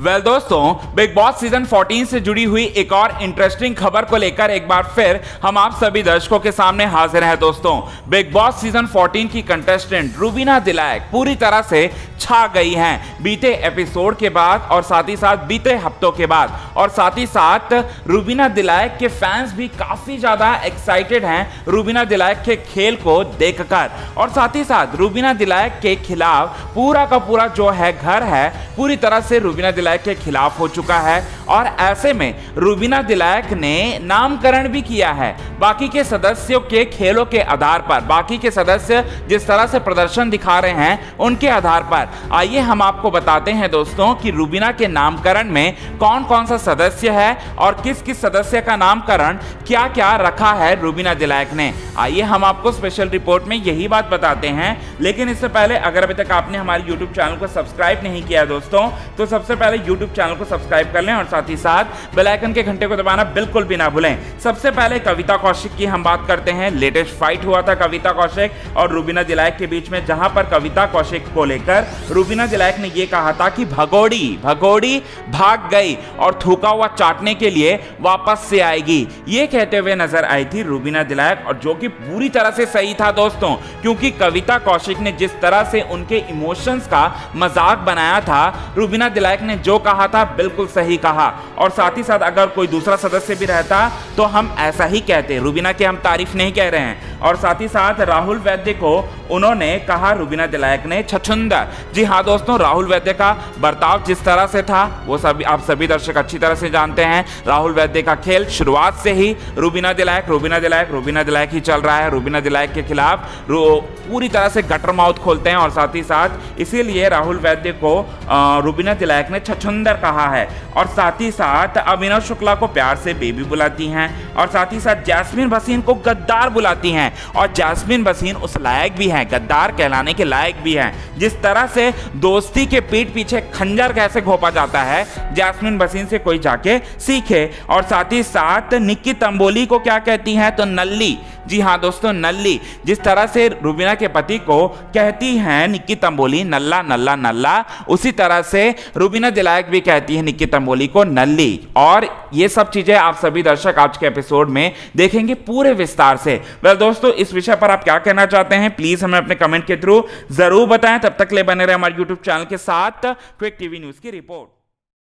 Well दोस्तों, big boss season 14 से जुड़ी हुई एक और इंटरेस्टिंग खबर को लेकर एक बार फिर हम आप सभी दर्शकों के सामने हाजिर हैं। दोस्तों, बिग बॉस सीजन 14 की कंटेस्टेंट रुबीना दिलायक पूरी तरह से छा गई हैं बीते एपिसोड के बाद और साथ ही साथ बीते हफ्तों के बाद, और साथ ही साथ रुबीना दिलायक के फैंस भी काफी ज्यादा एक्साइटेड हैं रुबीना दिलायक के खेल को देखकर, और साथ ही साथ रुबीना दिलायक के खिलाफ पूरा का पूरा जो है घर है पूरी तरह से रुबीना दिलायक के खिलाफ हो चुका है। और ऐसे में रुबीना दिलायक ने नामकरण भी किया है बाकी के सदस्यों के खेलों के आधार पर, बाकी के सदस्य जिस तरह से प्रदर्शन दिखा रहे हैं उनके आधार पर। आइए हम आपको बताते हैं दोस्तों कि रुबीना के नामकरण में कौन कौन सा सदस्य है और किस किस सदस्य का नामकरण क्या क्या रखा है रुबीना दिलायक ने। आइए हम आपको स्पेशल रिपोर्ट में यही बात बताते हैं, लेकिन इससे पहले अगर अभी तक आपने हमारे YouTube चैनल को सब्सक्राइब नहीं किया दोस्तों, तो सबसे पहले YouTube चैनल को सब्सक्राइब कर लें और साथ ही साथ बेल आइकन के घंटे को दबाना बिल्कुल भी ना भूलें। सबसे पहले कविता कौशिक की हम बात करते हैं। लेटेस्ट फाइट हुआ था कविता कौशिक और रुबीना दिलायक के बीच में, जहां पर कविता कौशिक को लेकर रुबीना दिलायक ने यह कहा था कि भगोड़ी भाग गई और थूका हुआ चाटने के लिए वापस से आएगी, ये कहते हुए नजर आई थी रुबीना दिलायक, और जो कि पूरी तरह से सही था दोस्तों, क्योंकि कविता कौशिक ने जिस तरह से उनके इमोशंस का मजाक बनाया था, रुबीना दिलायक ने जो कहा था बिल्कुल सही कहा। और साथ ही साथ अगर कोई दूसरा सदस्य भी रहता तो हम ऐसा ही कहते, रुबीना की हम तारीफ नहीं कह रहे हैं। और साथ ही साथ राहुल वैद्य को उन्होंने कहा रुबीना दिलायक ने छछुंदर। जी हाँ दोस्तों, राहुल वैद्य का बर्ताव जिस तरह से था वो सभी आप सभी दर्शक अच्छी तरह से जानते हैं। राहुल वैद्य का खेल शुरुआत से ही रुबीना दिलायक ही चल रहा है। रुबीना दिलायक के खिलाफ पूरी तरह से गटर माउथ खोलते हैं, और साथ ही साथ इसीलिए राहुल वैद्य को रुबीना दिलायक ने छछुंदर कहा है। और साथ ही साथ अभिनव शुक्ला को प्यार से बेबी बुलाती हैं, और साथ ही साथ जैस्मीन भसीन को गद्दार बुलाती हैं, और जैस्मीन भसीन उस लायक भी हैं, गद्दार कहलाने के लायक भी हैं। जिस तरह से दोस्ती के पीठ पीछे खंजर कैसे घोंपा जाता है, जैस्मीन भसीन से कोई जाके सीखे। और साथ ही साथ निक्की तंबोली को क्या कहती हैं, तो नल्ली। जी हाँ दोस्तों, नल्ली। जिस तरह से रुबीना के पति को कहती हैं निक्की तंबोली नल्ला नल्ला नल्ला, उसी तरह से रुबीना दिलायक भी कहती है निक्की तंबोली को नल्ली। और ये सब चीजें आप सभी दर्शक आज के एपिसोड में देखेंगे पूरे विस्तार से। वेल दोस्तों, इस विषय पर आप क्या कहना चाहते हैं प्लीज हमें अपने कमेंट के थ्रू जरूर बताएं। तब तक ले बने रहे हमारे YouTube चैनल के साथ। क्विक टीवी न्यूज की रिपोर्ट।